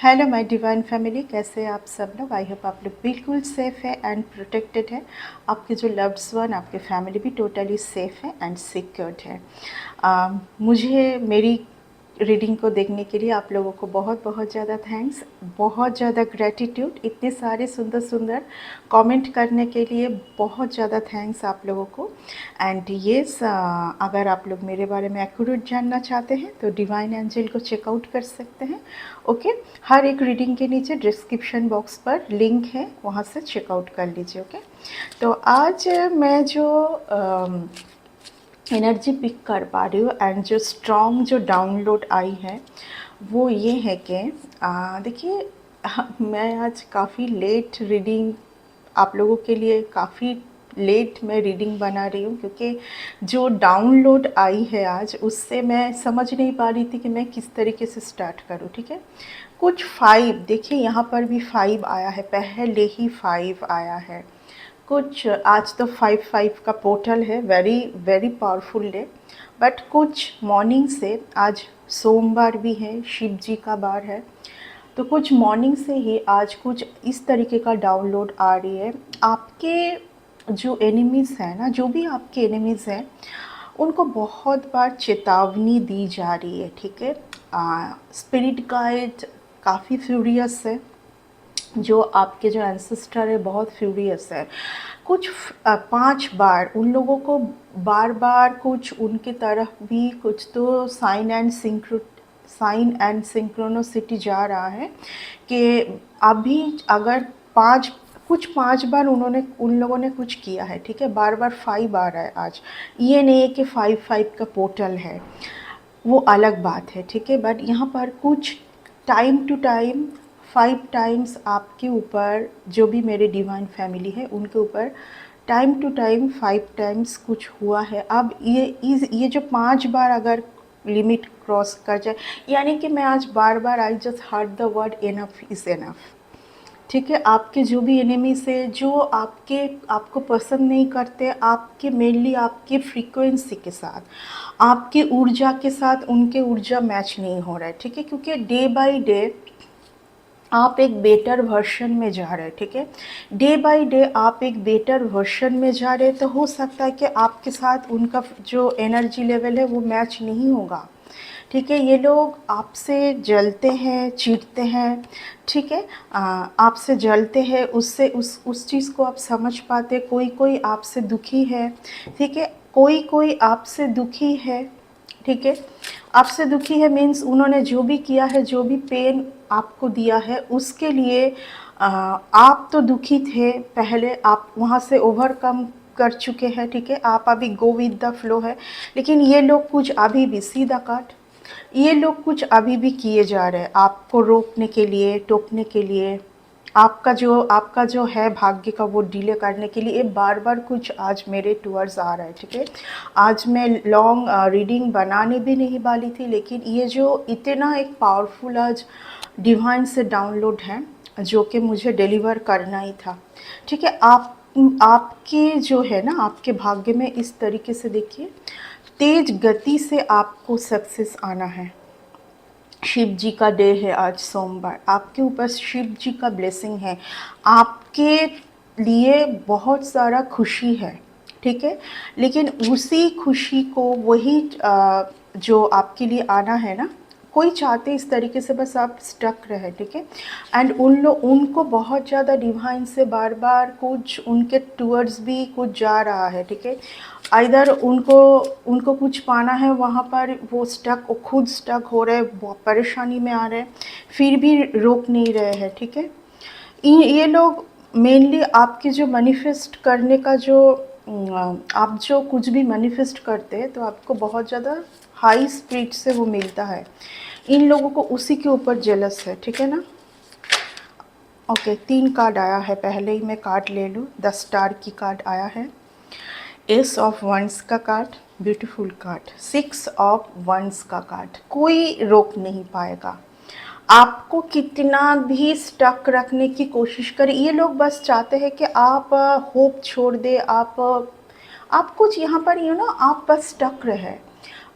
Hello my divine family, कैसे हैं आप सब लोग। आई होप आप लोग बिल्कुल सेफ़ है एंड प्रोटेक्टेड है। आपके जो लव्ड्स वन, आपके फैमिली भी टोटली सेफ़ है एंड सिक्योर्ड है। मुझे मेरी रीडिंग को देखने के लिए आप लोगों को बहुत बहुत ज़्यादा थैंक्स, बहुत ज़्यादा ग्रैटिट्यूड। इतने सारे सुंदर सुंदर कमेंट करने के लिए बहुत ज़्यादा थैंक्स आप लोगों को। एंड येस, अगर आप लोग मेरे बारे में एक्यूरेट जानना चाहते हैं तो डिवाइन एंजल को चेकआउट कर सकते हैं। ओके, हर एक रीडिंग के नीचे डिस्क्रिप्शन बॉक्स पर लिंक है, वहाँ से चेकआउट कर लीजिए। ओके, तो आज मैं जो एनर्जी पिक कर पा रही हूँ एंड जो स्ट्रॉन्ग जो डाउनलोड आई है वो ये है कि देखिए, मैं आज काफ़ी लेट रीडिंग आप लोगों के लिए, काफ़ी लेट मैं रीडिंग बना रही हूँ, क्योंकि जो डाउनलोड आई है आज उससे मैं समझ नहीं पा रही थी कि मैं किस तरीके से स्टार्ट करूँ। ठीक है, कुछ 5, देखिए यहाँ पर भी 5 आया है, पहले ही 5 आया है। कुछ आज तो 5-5 का पोर्टल है, very very powerful day. But कुछ मॉर्निंग से, आज सोमवार भी है, शिव जी का बार है, तो कुछ मॉर्निंग से ही आज कुछ इस तरीके का डाउनलोड आ रही है। आपके जो एनिमीज़ हैं ना, जो भी आपके एनिमीज़ हैं, उनको बहुत बार चेतावनी दी जा रही है। ठीक है, स्पिरिट गाइड काफ़ी फ्यूरियस है, जो आपके जो एंसेस्टर है बहुत फ्यूरियस है। कुछ 5 बार उन लोगों को बार बार कुछ उनके तरफ भी कुछ तो साइन एंड सिंक्रोनोसिटी जा रहा है कि अभी अगर 5 बार उन्होंने उन लोगों ने कुछ किया है। ठीक है, बार बार 5 आ रहा है आज। ये नहीं है कि 5-5 का पोर्टल है, वो अलग बात है। ठीक है, बट यहाँ पर कुछ टाइम टू टाइम 5 टाइम्स आपके ऊपर, जो भी मेरे डिवाइन फैमिली है उनके ऊपर टाइम टू टाइम 5 टाइम्स कुछ हुआ है। अब ये जो 5 बार अगर लिमिट क्रॉस कर जाए, यानी कि मैं आज बार बार I just heard the word enough is enough. ठीक है, आपके जो भी एनिमी से, जो आपको पसंद नहीं करते, आपके मेनली आपके फ्रीक्वेंसी के साथ, आपकी ऊर्जा के साथ उनके ऊर्जा मैच नहीं हो रहा है। ठीक है, क्योंकि डे बाय डे आप एक बेटर वर्शन में जा रहे हैं। ठीक है, डे बाय डे आप एक बेटर वर्शन में जा रहे हैं, तो हो सकता है कि आपके साथ उनका जो एनर्जी लेवल है वो मैच नहीं होगा। ठीक है, ये लोग आपसे जलते हैं, चीढ़ते हैं। ठीक है, आपसे जलते हैं, उससे उस चीज़ को आप समझ पाते। कोई कोई आपसे दुखी है। ठीक है, कोई कोई आपसे दुखी है। ठीक है, आपसे दुखी है मीन्स उन्होंने जो भी किया है, जो भी पेन आपको दिया है, उसके लिए आप तो दुखी थे पहले, आप वहाँ से ओवरकम कर चुके हैं। ठीक है, आप अभी गो विद द फ्लो है। लेकिन ये लोग कुछ अभी भी, सीधा काट, ये लोग कुछ अभी भी किए जा रहे हैं आपको रोकने के लिए, टोकने के लिए, आपका जो है भाग्य का वो डिले करने के लिए बार बार कुछ आज मेरे टूवर्ड्स आ रहा है। ठीक है, आज मैं लॉन्ग रीडिंग बनाने भी नहीं वाली थी, लेकिन ये जो इतना एक पावरफुल आज डिवाइन से डाउनलोड है जो कि मुझे डिलीवर करना ही था। ठीक है, आपके जो है ना, आपके भाग्य में इस तरीके से देखिए, तेज गति से आपको सक्सेस आना है। शिव जी का डे है आज, सोमवार, आपके ऊपर शिव जी का ब्लेसिंग है, आपके लिए बहुत सारा खुशी है। ठीक है, लेकिन उसी खुशी को, वही जो आपके लिए आना है ना, कोई चाहते इस तरीके से बस आप स्टक रहे। ठीक है, एंड उनको बहुत ज़्यादा डिवाइन से बार बार कुछ उनके टूवर्ड्स भी कुछ जा रहा है। ठीक है, इधर उनको कुछ पाना है, वहाँ पर वो खुद स्टक हो रहे, परेशानी में आ रहे, फिर भी रोक नहीं रहे हैं। ठीक है, ये लोग मेनली आपके जो मैनिफेस्ट करने का जो आप जो कुछ भी मैनिफेस्ट करते हैं तो आपको बहुत ज़्यादा हाई स्पीड से वो मिलता है। इन लोगों को उसी के ऊपर जेलस है। ठीक है ना। ओके, 3 कार्ड आया है, पहले ही मैं कार्ड ले लूँ। 10 स्टार की कार्ड आया है, एस ऑफ वंस का card, beautiful card, 6 of wands का कार्ड। कोई रोक नहीं पाएगा आपको, कितना भी स्टक रखने की कोशिश करें। ये लोग बस चाहते हैं कि आप होप छोड़ दे, आप कुछ यहाँ पर आप बस स्टक रहे।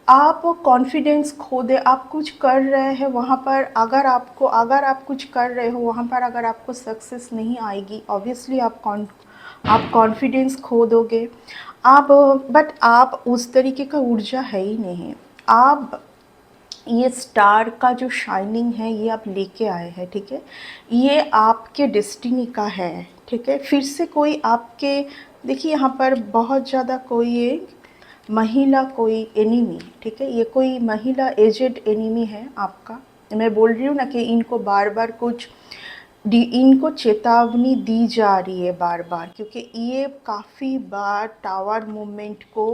आप कॉन्फिडेंस खो दे, आप कुछ कर रहे हैं वहाँ पर, अगर आप कुछ कर रहे हो वहाँ पर अगर आपको सक्सेस नहीं आएगी, ऑब्वियसली आप कॉन्फिडेंस खो दोगे। आप बट आप उस तरीके का ऊर्जा है ही नहीं। आप ये स्टार का जो शाइनिंग है ये आप लेके आए हैं, ठीक है, ये आपके डेस्टिनी का है, ठीक है। फिर से कोई आपके, देखिए यहाँ पर बहुत ज़्यादा कोई एक महिला, कोई एनिमी, ठीक है, ये कोई महिला एजेड एनिमी है आपका। मैं बोल रही हूँ ना कि इनको बार बार कुछ इनको चेतावनी दी जा रही है बार बार, क्योंकि ये काफ़ी बार टावर मूवमेंट को,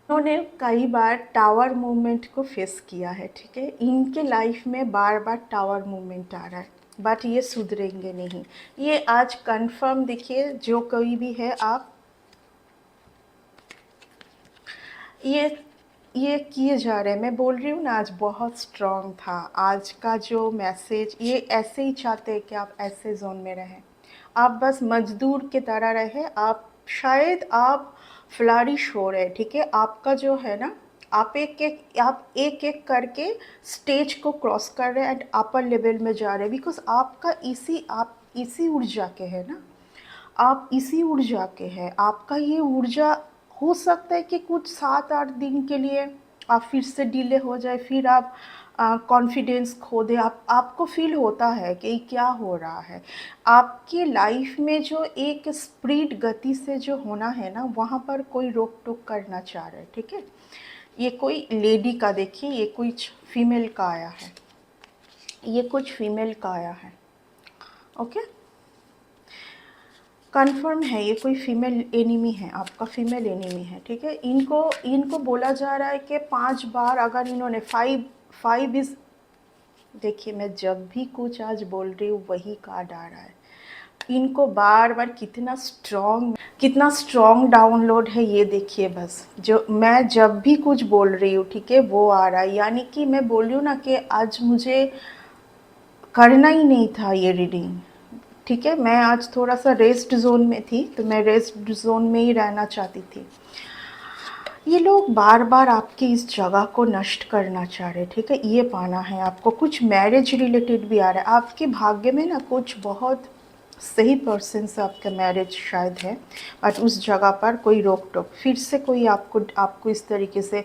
उन्होंने कई बार टावर मूवमेंट को फेस किया है, ठीक है। इनके लाइफ में बार बार टावर मूवमेंट आ रहा है, बट ये सुधरेंगे नहीं। ये आज कंफर्म, देखिए जो कोई भी है, आप ये किए जा रहे हैं। मैं बोल रही हूँ ना, आज बहुत स्ट्रॉन्ग था आज का जो मैसेज। ये ऐसे ही चाहते हैं कि आप ऐसे जोन में रहें, आप बस मजदूर की तरह रहे। आप शायद आप फ्लरिश हो रहे हैं, ठीक है, आपका जो है ना, आप एक एक करके स्टेज को क्रॉस कर रहे हैं एंड अपर लेवल में जा रहे हैं, बिकॉज आप इसी ऊर्जा के हैं ना, आप इसी ऊर्जा के हैं। आपका ये ऊर्जा हो सकता है कि कुछ 7-8 दिन के लिए आप फिर से डिले हो जाए, फिर आप कॉन्फिडेंस खो दे। आपको फील होता है कि क्या हो रहा है आपकी लाइफ में, जो एक स्पीड गति से जो होना है ना, वहाँ पर कोई रोक टोक करना चाह रहा है, ठीक है। ये कोई लेडी का, देखिए ये कुछ फीमेल का आया है, ये कुछ फीमेल का आया है, ओके। कन्फर्म है ये कोई फीमेल एनिमी है, आपका फीमेल एनिमी है, ठीक है। इनको बोला जा रहा है कि 5 बार, अगर इन्होंने फाइव इज, देखिए मैं जब भी कुछ आज बोल रही हूँ वही कार्ड आ रहा है। इनको बार बार कितना स्ट्रॉन्ग डाउनलोड है, ये देखिए बस, जो मैं जब भी कुछ बोल रही हूँ, ठीक है, वो आ रहा है। यानी कि मैं बोल रही हूँ ना कि आज मुझे करना ही नहीं था ये रीडिंग, ठीक है। मैं आज थोड़ा सा रेस्ट जोन में थी, तो मैं रेस्ट जोन में ही रहना चाहती थी। ये लोग बार बार आपकी इस जगह को नष्ट करना चाह रहे, ठीक है। ये पाना है आपको, कुछ मैरिज रिलेटेड भी आ रहा है आपके भाग्य में ना, कुछ बहुत सही पर्सन से आपका मैरिज शायद है, बट उस जगह पर कोई रोक टोक, फिर से कोई आपको इस तरीके से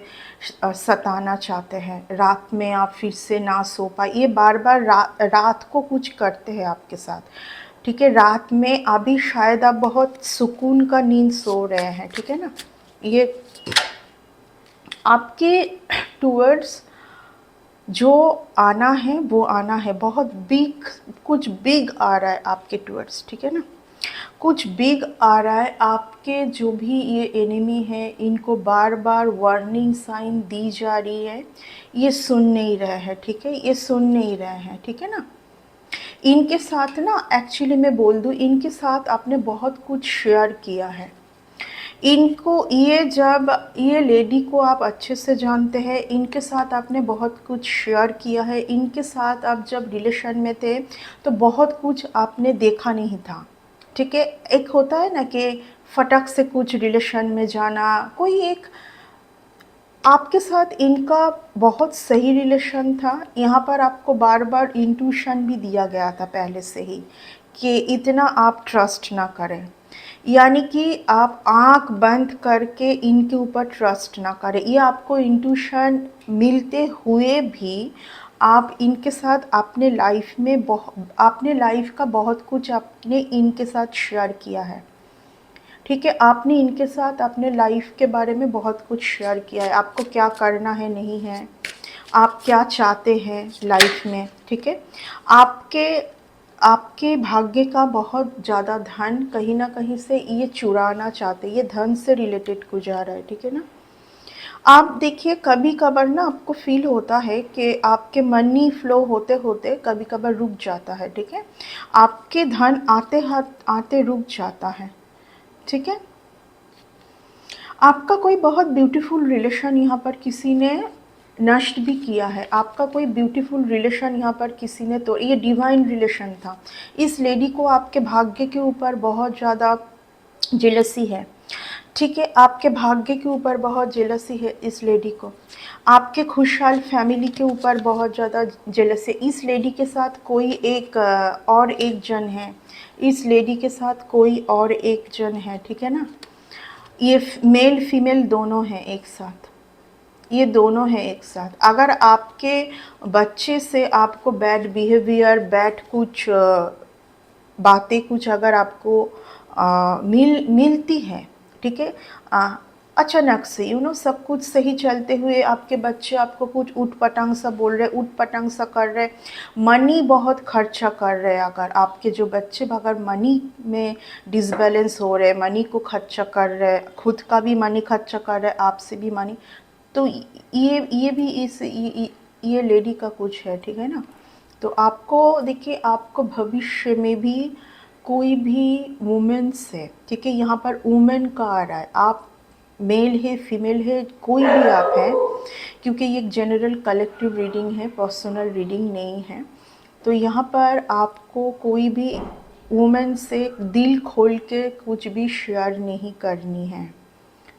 सताना चाहते हैं। रात में आप फिर से ना सो पाए, ये बार बार रात को कुछ करते हैं आपके साथ, ठीक है। रात में अभी शायद आप बहुत सुकून का नींद सो रहे हैं, ठीक है ना। ये आपके टूवर्ड्स जो आना है वो आना है, बहुत बिग, कुछ बिग आ रहा है आपके टूवर्ड्स, ठीक है ना। कुछ बिग आ रहा है आपके, जो भी ये एनिमी है इनको बार बार वार्निंग साइन दी जा रही है, ये सुन नहीं रहे हैं, ठीक है, ये सुन नहीं रहे हैं, ठीक है ना। इनके साथ ना, एक्चुअली मैं बोल दूँ, इनके साथ आपने बहुत कुछ शेयर किया है। इनको जब ये लेडी को आप अच्छे से जानते हैं, इनके साथ आपने बहुत कुछ शेयर किया है। इनके साथ आप जब रिलेशन में थे तो बहुत कुछ आपने देखा नहीं था, ठीक है। एक होता है ना कि फटक से कुछ रिलेशन में जाना, कोई एक आपके साथ इनका बहुत सही रिलेशन था। यहाँ पर आपको बार बार इंट्यूशन भी दिया गया था पहले से ही कि इतना आप ट्रस्ट ना करें, यानी कि आप आंख बंद करके इनके ऊपर ट्रस्ट ना करें। ये आपको इंट्यूशन मिलते हुए भी आप इनके साथ अपने लाइफ में अपने लाइफ का बहुत कुछ आपने इनके साथ शेयर किया है, ठीक है। आपने इनके साथ अपने लाइफ के बारे में बहुत कुछ शेयर किया है, आपको क्या करना है, नहीं है, आप क्या चाहते हैं लाइफ में, ठीक है। आपके आपके भाग्य का बहुत ज़्यादा धन कहीं ना कहीं से ये चुराना चाहते हैं, ये धन से रिलेटेड गुजार है, ठीक है ना। आप देखिए कभी कभार ना आपको फील होता है कि आपके मनी फ्लो होते होते कभी कभार रुक जाता है, ठीक है। आपके धन आते रुक जाता है, ठीक है। आपका कोई बहुत ब्यूटीफुल रिलेशन यहाँ पर किसी ने नष्ट भी किया है, आपका कोई ब्यूटीफुल रिलेशन यहाँ पर किसी ने, तो ये डिवाइन रिलेशन था। इस लेडी को आपके भाग्य के ऊपर बहुत ज़्यादा जेलसी है, ठीक है, आपके भाग्य के ऊपर बहुत जेलसी है इस लेडी को, आपके खुशहाल फैमिली के ऊपर बहुत ज़्यादा जेलसी है। इस लेडी के साथ कोई एक और एक जन है, इस लेडी के साथ कोई और एक जन है, ठीक है ना। ये मेल फीमेल दोनों हैं एक साथ, ये दोनों हैं एक साथ। अगर आपके बच्चे से आपको बैड बिहेवियर, बैड कुछ बातें कुछ अगर आपको मिलती हैं, ठीक है, अचानक से सब कुछ सही चलते हुए आपके बच्चे आपको कुछ ऊट पटांग सा बोल रहे, ऊट पटांग सा कर रहे, मनी बहुत खर्चा कर रहे, अगर आपके जो बच्चे अगर मनी में डिसबैलेंस हो रहे, मनी को खर्चा कर रहे, खुद का भी मनी खर्चा कर रहे, आपसे भी मनी, तो ये भी ये लेडी का कुछ है, ठीक है ना। तो आपको देखिए, आपको भविष्य में भी कोई भी वुमेन से, ठीक है, यहाँ पर वुमेन का आ रहा है, आप मेल है फीमेल है कोई भी आप हैं, क्योंकि ये एक जनरल कलेक्टिव रीडिंग है, पर्सनल रीडिंग नहीं है। तो यहाँ पर आपको कोई भी वुमेन से दिल खोल के कुछ भी शेयर नहीं करनी है,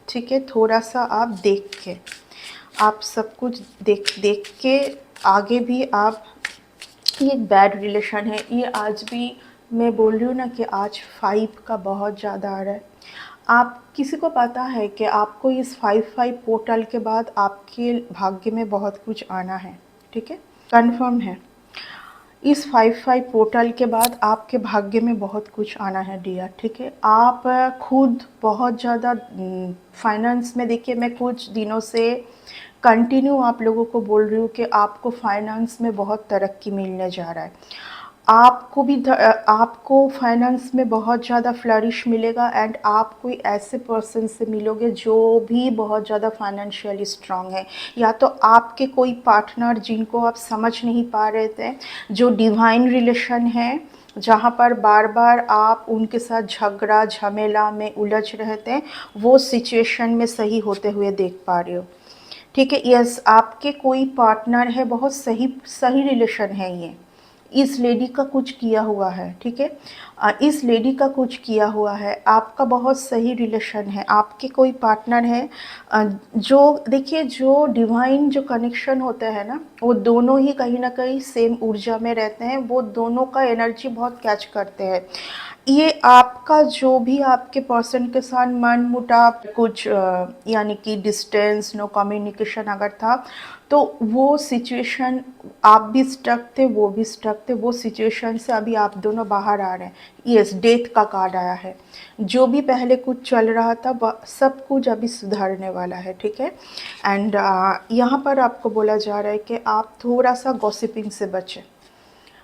ठीक है। थोड़ा सा आप देख के, आप सब कुछ देख के आगे भी आप, ये एक बैड रिलेशन है ये, आज भी मैं बोल रही हूँ ना कि आज 5 का बहुत ज़्यादा आ रहा है। आप किसी को पता है कि आपको इस 5-5 पोर्टल के बाद आपके भाग्य में बहुत कुछ आना है, ठीक है, कंफर्म है। इस 5-5 पोर्टल के बाद आपके भाग्य में बहुत कुछ आना है डियर, ठीक है। आप खुद बहुत ज़्यादा फाइनेंस में, देखिए मैं कुछ दिनों से कंटिन्यू आप लोगों को बोल रही हूँ कि आपको फाइनेंस में बहुत तरक्की मिलने जा रहा है, आपको भी आपको फाइनेंस में बहुत ज़्यादा फ्लरिश मिलेगा, एंड आप कोई ऐसे पर्सन से मिलोगे जो भी बहुत ज़्यादा फाइनेंशियली स्ट्रांग है, या तो आपके कोई पार्टनर जिनको आप समझ नहीं पा रहे थे, जो डिवाइन रिलेशन है, जहाँ पर बार बार आप उनके साथ झगड़ा झमेला में उलझ रहे थे, वो सिचुएशन में सही होते हुए देख पा रहे हो, ठीक है। यस, आपके कोई पार्टनर है, बहुत सही सही रिलेशन है ये, इस लेडी का कुछ किया हुआ है, ठीक है, इस लेडी का कुछ किया हुआ है, आपका बहुत सही रिलेशन है, आपके कोई पार्टनर है, जो देखिए जो डिवाइन जो कनेक्शन होता है ना, वो दोनों ही कहीं ना कहीं सेम ऊर्जा में रहते हैं, वो दोनों का एनर्जी बहुत कैच करते हैं। ये आपका जो भी आपके पर्सन के साथ मन मुटाव कुछ यानी कि डिस्टेंस, नो कम्युनिकेशन अगर था, तो वो सिचुएशन, आप भी स्टक थे, वो भी स्टक थे, वो सिचुएशन से अभी आप दोनों बाहर आ रहे हैं। यस, डेथ का कार्ड आया है, जो भी पहले कुछ चल रहा था सब कुछ अभी सुधारने वाला है, ठीक है। एंड यहाँ पर आपको बोला जा रहा है कि आप थोड़ा सा गॉसिपिंग से बचें,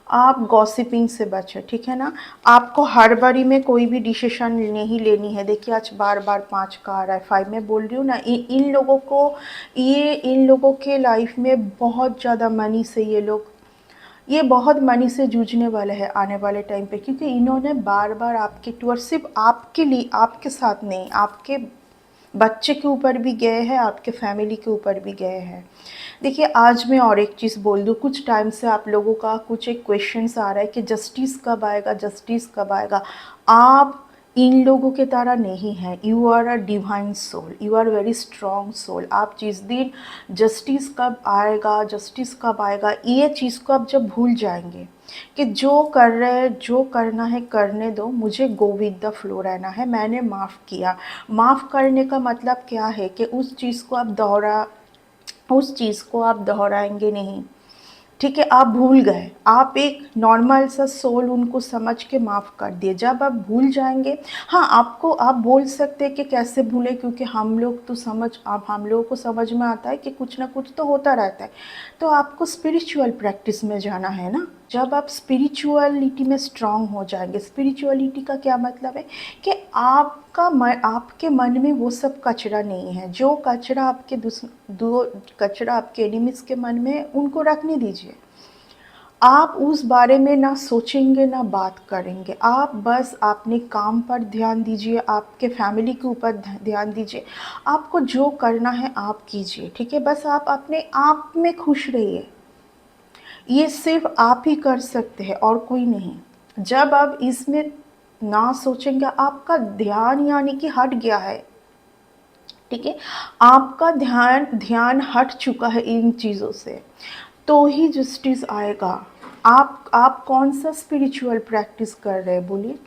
आप गॉसिपिंग से बचें, ठीक है ना। आपको हर बारी में कोई भी डिसीजन नहीं लेनी है। देखिए आज बार बार 5 का आ रहा है, 5 में बोल रही हूँ ना, इन लोगों को, ये इन लोगों के लाइफ में बहुत ज़्यादा मनी से, ये बहुत मनी से जूझने वाले हैं आने वाले टाइम पे, क्योंकि इन्होंने बार बार आपके टूर, सिर्फ आपके लिए, आपके साथ नहीं, आपके बच्चे के ऊपर भी गए हैं, आपके फैमिली के ऊपर भी गए हैं। देखिए आज मैं और एक चीज़ बोल दूँ, कुछ टाइम से आप लोगों का कुछ एक क्वेश्चंस आ रहा है कि जस्टिस कब आएगा, जस्टिस कब आएगा। आप इन लोगों के तरह नहीं है, you are a divine soul, you are very strong soul. आप जिस दिन जस्टिस कब आएगा, जस्टिस कब आएगा, ये चीज़ को आप जब भूल जाएंगे कि जो कर रहे हैं, जो करना है करने दो, मुझे गो विद द फ्लो रहना है, मैंने माफ़ किया। माफ़ करने का मतलब क्या है कि उस चीज़ को आप दोहराएंगे नहीं, ठीक है, आप भूल गए, आप एक नॉर्मल सा सोल उनको समझ के माफ़ कर दिए। जब आप भूल जाएंगे, हाँ आपको, आप बोल सकते हैं कि कैसे भूले, क्योंकि हम लोग तो हम लोगों को समझ में आता है कि कुछ ना कुछ तो होता रहता है। तो आपको स्पिरिचुअल प्रैक्टिस में जाना है ना। जब आप स्पिरिचुअलिटी में स्ट्रांग हो जाएंगे, स्पिरिचुअलिटी का क्या मतलब है कि आपके मन में वो सब कचरा नहीं है, जो कचरा आपके कचरा आपके एनिमीज़ के मन में है, उनको रखने दीजिए। आप उस बारे में ना सोचेंगे ना बात करेंगे, आप बस अपने काम पर ध्यान दीजिए, आपके फैमिली के ऊपर ध्यान दीजिए, आपको जो करना है आप कीजिए, ठीक है। बस आप अपने आप में खुश रहिए, ये सिर्फ आप ही कर सकते हैं और कोई नहीं। जब आप इसमें ना सोचेंगे, आपका ध्यान यानी कि हट गया है, ठीक है, आपका ध्यान ध्यान हट चुका है इन चीज़ों से, तो ही जस्टिस आएगा। आप कौन सा स्पिरिचुअल प्रैक्टिस कर रहे हैं बोलिए?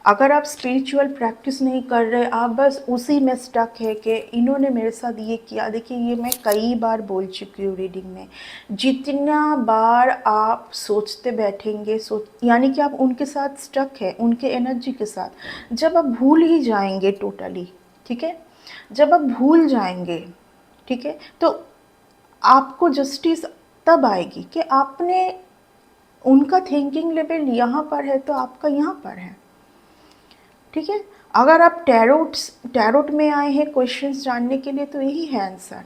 अगर आप स्पिरिचुअल प्रैक्टिस नहीं कर रहे, आप बस उसी में स्टक है कि इन्होंने मेरे साथ ये किया। देखिए, ये मैं कई बार बोल चुकी हूँ रीडिंग में, जितना बार आप सोचते बैठेंगे यानी कि आप उनके साथ स्टक है, उनके एनर्जी के साथ। जब आप भूल ही जाएंगे टोटली, ठीक है, जब आप भूल जाएंगे, ठीक है, तो आपको जस्टिस तब आएगी कि आपने, उनका थिंकिंग लेवल यहाँ पर है तो आपका यहाँ पर है, ठीक है। अगर आप टैरोट में आए हैं क्वेश्चंस जानने के लिए, तो यही है आंसर।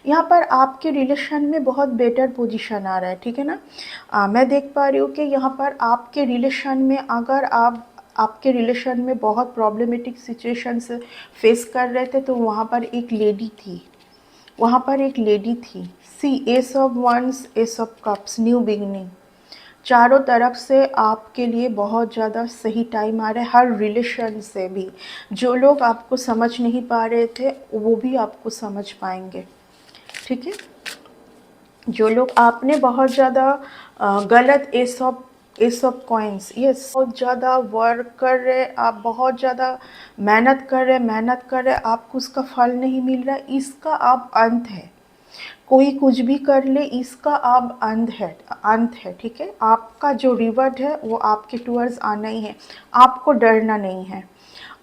यहाँ पर आपके रिलेशन में बहुत बेटर पोजीशन आ रहा है, ठीक है ना। मैं देख पा रही हूँ कि यहाँ पर आपके रिलेशन में, अगर आपके रिलेशन में बहुत प्रॉब्लमेटिक सिचुएशंस फेस कर रहे थे, तो वहाँ पर एक लेडी थी, वहाँ पर एक लेडी थी। See, ace of wands, ace of cups, new beginning, चारों तरफ से आपके लिए बहुत ज़्यादा सही टाइम आ रहा है। हर रिलेशन से भी जो लोग आपको समझ नहीं पा रहे थे, वो भी आपको समझ पाएंगे, ठीक है। जो लोग आपने बहुत ज़्यादा गलत, एस ऑफ कॉइन्स, यस, बहुत ज़्यादा वर्क कर रहे, आप बहुत ज़्यादा मेहनत कर रहे, आपको उसका फल नहीं मिल रहा, इसका अब अंत है। कोई कुछ भी कर ले, इसका अब अंत है, ठीक है। आपका जो रिवर्ट है वो आपके टूवर्ड्स आना ही है, आपको डरना नहीं है।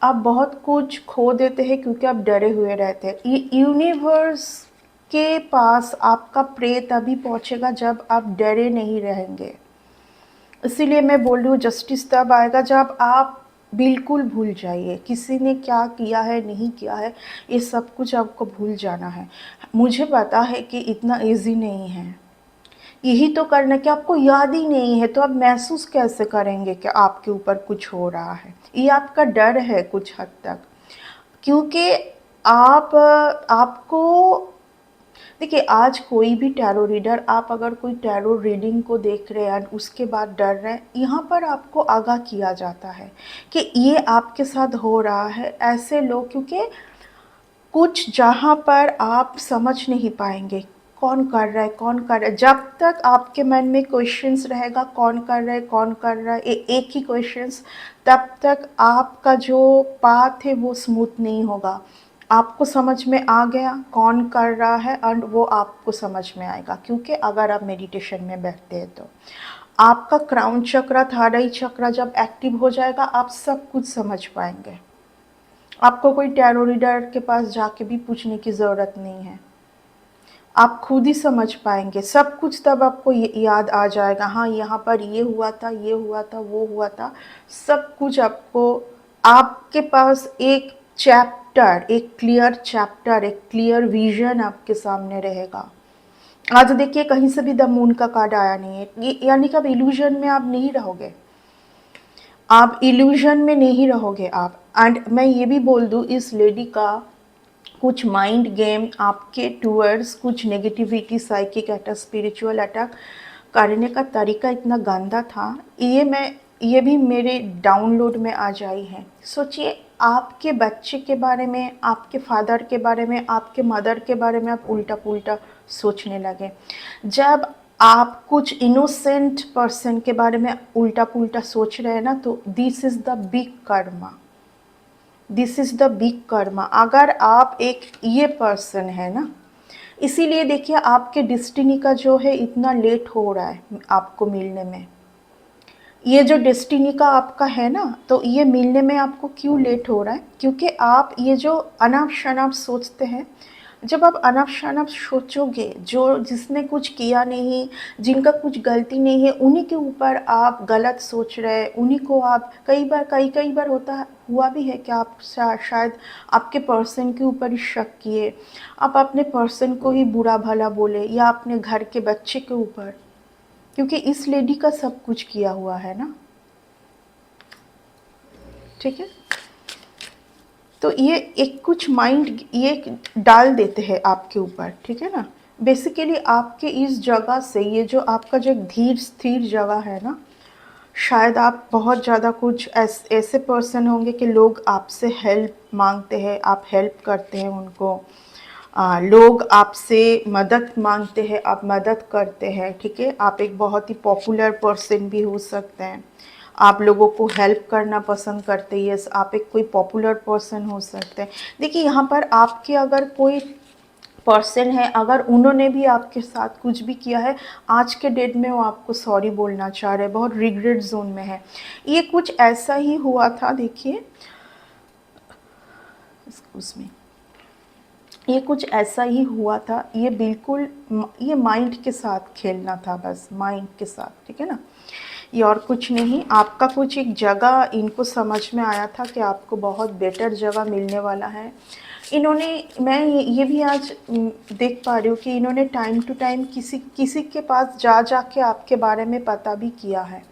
आप बहुत कुछ खो देते हैं क्योंकि आप डरे हुए रहते हैं। ये यूनिवर्स के पास आपका प्रे तभी पहुंचेगा जब आप डरे नहीं रहेंगे। इसीलिए मैं बोल रही हूँ, जस्टिस तब आएगा जब आप बिल्कुल भूल जाइए किसी ने क्या किया है, नहीं किया है, ये सब कुछ आपको भूल जाना है। मुझे पता है कि इतना इजी नहीं है, यही तो करना कि आपको याद ही नहीं है, तो आप महसूस कैसे करेंगे कि आपके ऊपर कुछ हो रहा है? ये आपका डर है कुछ हद तक, क्योंकि आपको, देखिए, आज कोई भी टैरो रीडर, आप अगर कोई टैरो रीडिंग को देख रहे हैं उसके बाद डर रहे हैं, यहाँ पर आपको आगाह किया जाता है कि ये आपके साथ हो रहा है। ऐसे लोग, क्योंकि कुछ जहाँ पर आप समझ नहीं पाएंगे कौन कर रहा है, कौन कर रहा है, जब तक आपके मन में क्वेश्चंस रहेगा कौन कर रहा है, कौन कर रहा है, एक ही क्वेश्चंस, तब तक आपका जो पाथ है वो स्मूथ नहीं होगा। आपको समझ में आ गया कौन कर रहा है, एंड वो आपको समझ में आएगा, क्योंकि अगर आप मेडिटेशन में बैठते हैं तो आपका क्राउन चक्र, थर्ड आई चक्र जब एक्टिव हो जाएगा, आप सब कुछ समझ पाएंगे। आपको कोई टैरो रीडर के पास जाके भी पूछने की ज़रूरत नहीं है, आप खुद ही समझ पाएंगे सब कुछ। तब आपको याद आ जाएगा, हाँ यहाँ पर ये हुआ था, ये हुआ था, वो हुआ था, सब कुछ आपको, आपके पास एक चैप्टर, एक क्लियर चैप्टर, एक क्लियर विजन आपके सामने रहेगा। आज देखिए, कहीं से भी द मून का कार्ड आया नहीं है, यानी कि अब इल्यूजन में आप नहीं रहोगे, आप इल्यूजन में नहीं रहोगे आप। एंड मैं ये भी बोल दूँ, इस लेडी का कुछ माइंड गेम आपके टूवर्ड्स, कुछ negativity, psychic attack, spiritual attack करने का तरीका इतना गंदा था, ये भी मेरे डाउनलोड में आ जाई है। सोचिए, आपके बच्चे के बारे में, आपके फादर के बारे में, आपके मदर के बारे में आप उल्टा पुल्टा सोचने लगे। जब आप कुछ इनोसेंट पर्सन के बारे में उल्टा पुल्टा सोच रहे हैं ना, तो this is the big Karma, this is the big Karma. अगर आप एक ये पर्सन है ना, इसीलिए देखिए आपके डेस्टिनी का जो है इतना लेट हो रहा है आपको मिलने में। ये जो डेस्टिनी का आपका है ना, तो ये मिलने में आपको क्यों लेट हो रहा है? क्योंकि आप ये जो अनाप शनाप सोचते हैं, जब आप अनाप शनाप सोचोगे, जो जिसने कुछ किया नहीं, जिनका कुछ गलती नहीं है, उन्हीं के ऊपर आप गलत सोच रहे हैं, उन्हीं को आप कई बार हुआ भी है कि आप शायद आपके पर्सन के ऊपर ही शक किए, आप अपने पर्सन को ही बुरा भला बोले, या अपने घर के बच्चे के ऊपर, क्योंकि इस लेडी का सब कुछ किया हुआ है ना, ठीक है। तो ये एक कुछ माइंड ये डाल देते हैं आपके ऊपर, ठीक है ना। बेसिकली आपके इस जगह से, ये जो आपका जो धीर स्थिर जगह है ना, शायद आप बहुत ज़्यादा कुछ ऐसे पर्सन होंगे कि लोग आपसे हेल्प मांगते हैं, आप हेल्प करते हैं उनको। लोग आपसे मदद मांगते हैं, आप मदद करते हैं, ठीक है। आप एक बहुत ही पॉपुलर पर्सन भी हो सकते हैं, आप लोगों को हेल्प करना पसंद करते हैं। यस, आप एक कोई पॉपुलर पर्सन हो सकते हैं। देखिए यहाँ पर आपके अगर कोई पर्सन है, अगर उन्होंने भी आपके साथ कुछ भी किया है, आज के डेट में वो आपको सॉरी बोलना चाह रहे हैं, बहुत रिग्रेट जोन में है। ये कुछ ऐसा ही हुआ था, देखिए उसमें ये कुछ ऐसा ही हुआ था। ये बिल्कुल ये माइंड के साथ खेलना था, बस माइंड के साथ, ठीक है ना। ये और कुछ नहीं। आपका कुछ एक जगह इनको समझ में आया था कि आपको बहुत बेटर जगह मिलने वाला है। इन्होंने, मैं ये भी आज देख पा रही हूँ कि इन्होंने टाइम टू टाइम किसी किसी के पास जा जा के आपके बारे में पता भी किया है,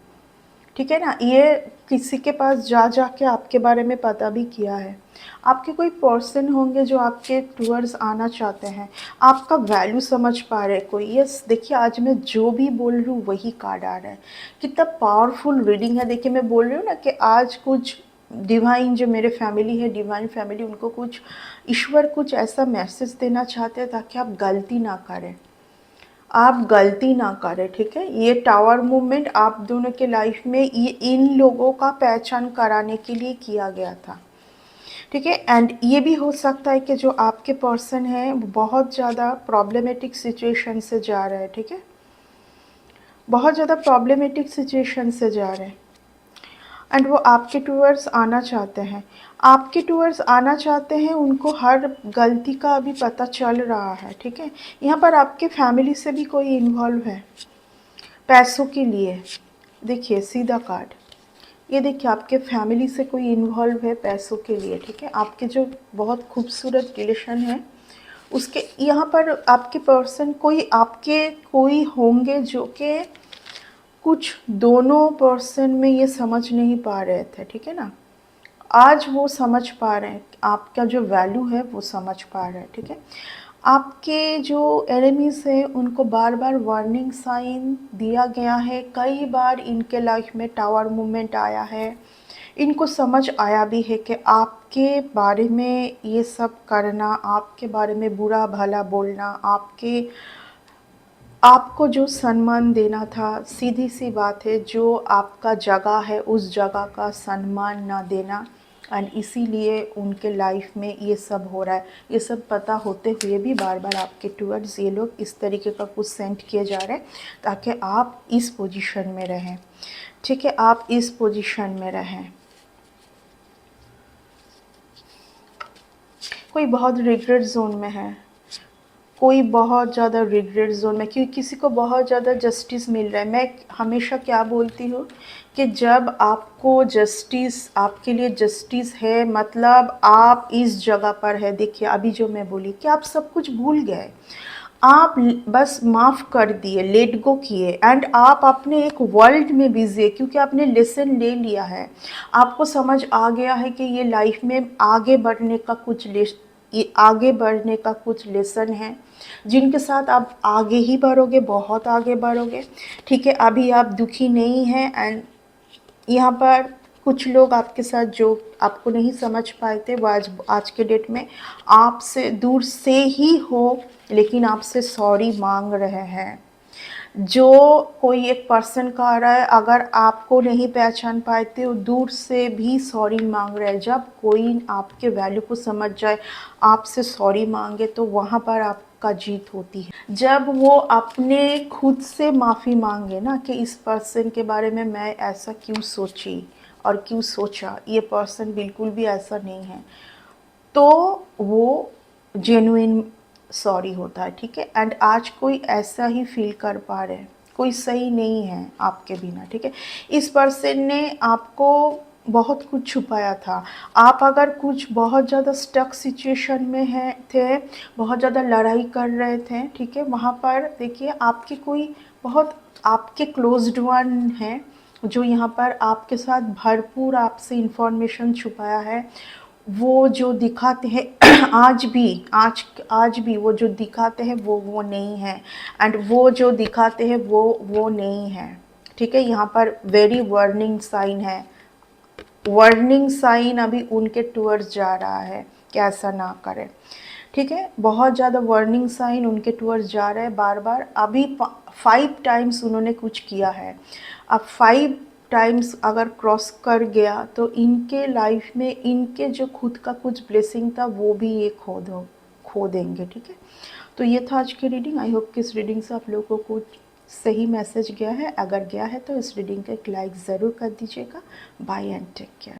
ठीक है ना। ये किसी के पास जा जा के आपके बारे में पता भी किया है। आपके कोई पर्सन होंगे जो आपके टूवर्ड्स आना चाहते हैं, आपका वैल्यू समझ पा रहे कोई। यस, देखिए आज मैं जो भी बोल रही हूँ वही कार्ड आ रहा है। कितना पावरफुल रीडिंग है। देखिए मैं बोल रही हूँ ना कि आज कुछ डिवाइन, जो मेरे फैमिली है, डिवाइन फैमिली, उनको कुछ ईश्वर कुछ ऐसा मैसेज देना चाहते हैं ताकि आप गलती ना करें, आप गलती ना करें, ठीक है। ये टावर मूवमेंट आप दोनों के लाइफ में ये इन लोगों का पहचान कराने के लिए किया गया था, ठीक है। एंड ये भी हो सकता है कि जो आपके पर्सन हैं वो बहुत ज़्यादा प्रॉब्लमेटिक सिचुएशन से जा रहे हैं, ठीक है, बहुत ज़्यादा प्रॉब्लमेटिक सिचुएशन से जा रहे हैं। एंड वो आपके टूवर्ड्स आना चाहते हैं, आपके टूवर्ड्स आना चाहते हैं। उनको हर गलती का अभी पता चल रहा है, ठीक है। यहाँ पर आपके फैमिली से भी कोई इन्वॉल्व है पैसों के लिए। देखिए सीधा कार्ड, ये देखिए आपके फैमिली से कोई इन्वॉल्व है पैसों के लिए, ठीक है। आपके जो बहुत खूबसूरत रिलेशन है उसके यहाँ पर आपके पर्सन कोई होंगे जो कि कुछ दोनों पर्सन में ये समझ नहीं पा रहे थे, ठीक है ना। आज वो समझ पा रहे हैं, आपका जो वैल्यू है वो समझ पा रहे हैं, ठीक है। आपके जो एनिमीज़ हैं उनको बार बार वार्निंग साइन दिया गया है। कई बार इनके लाइफ में टावर मूवमेंट आया है, इनको समझ आया भी है कि आपके बारे में ये सब करना, आपके बारे में बुरा भला बोलना, आपको जो सम्मान देना था, सीधी सी बात है, जो आपका जगह है उस जगह का सम्मान ना देना। एंड इसीलिए उनके लाइफ में ये सब हो रहा है। ये सब पता होते हुए भी बार बार आपके टूवर्ड्स ये लोग इस तरीके का कुछ सेंड किए जा रहे हैं ताकि आप इस पोजीशन में रहें, ठीक है, आप इस पोजीशन में रहें। कोई बहुत रिग्रेट जोन में है, कोई बहुत ज़्यादा रिग्रेट जोन में, क्योंकि किसी को बहुत ज़्यादा जस्टिस मिल रहा है। मैं हमेशा क्या बोलती हूँ कि जब आपको जस्टिस, आपके लिए जस्टिस है, मतलब आप इस जगह पर है। देखिए अभी जो मैं बोली कि आप सब कुछ भूल गए, आप बस माफ़ कर दिए, लेट गो किए, एंड आप अपने एक वर्ल्ड में बिजी है क्योंकि आपने लेसन ले लिया है। आपको समझ आ गया है कि ये लाइफ में आगे बढ़ने का ये आगे बढ़ने का कुछ लेसन है जिनके साथ आप आगे ही बढ़ोगे, बहुत आगे बढ़ोगे, ठीक है। अभी आप दुखी नहीं हैं। एंड यहाँ पर कुछ लोग आपके साथ जो आपको नहीं समझ पाए थे वो आज के डेट में आपसे दूर से ही हो, लेकिन आपसे सॉरी मांग रहे हैं। जो कोई एक पर्सन का आ रहा है, अगर आपको नहीं पहचान पाए थे वो दूर से भी सॉरी मांग रहे हैं। जब कोई आपके वैल्यू को समझ जाए, आपसे सॉरी मांगे, तो वहाँ पर आपका जीत होती है। जब वो अपने खुद से माफ़ी मांगे ना कि इस पर्सन के बारे में मैं ऐसा क्यों सोची और क्यों सोचा, ये पर्सन बिल्कुल भी ऐसा नहीं है, तो वो जेन्युइन सॉरी होता है, ठीक है। एंड आज कोई ऐसा ही फील कर पा रहे हैं, कोई सही नहीं है आपके बिना, ठीक है। इस पर्सन ने आपको बहुत कुछ छुपाया था। आप अगर कुछ बहुत ज़्यादा स्टक सिचुएशन में थे, बहुत ज़्यादा लड़ाई कर रहे थे, ठीक है, वहाँ पर देखिए आपके कोई बहुत आपके क्लोज्ड वन हैं जो यहाँ पर आपके साथ भरपूर आपसे इंफॉर्मेशन छुपाया है। वो जो दिखाते हैं आज भी वो जो दिखाते हैं वो नहीं है। एंड वो जो दिखाते हैं वो नहीं है, ठीक है। यहाँ पर वेरी वार्निंग साइन है, वार्निंग साइन अभी उनके टूवर्ड्स जा रहा है कि ऐसा ना करें, ठीक है। बहुत ज़्यादा वार्निंग साइन उनके टूवर्ड्स जा रहा है बार बार। अभी 5 टाइम्स उन्होंने कुछ किया है, अब 5 टाइम्स अगर क्रॉस कर गया तो इनके लाइफ में इनके जो खुद का कुछ ब्लेसिंग था वो भी ये खो देंगे, ठीक है। तो ये था आज की रीडिंग। आई होप कि इस रीडिंग से आप लोगों को सही मैसेज गया है। अगर गया है तो इस रीडिंग का एक लाइक ज़रूर कर दीजिएगा। Bye and take care.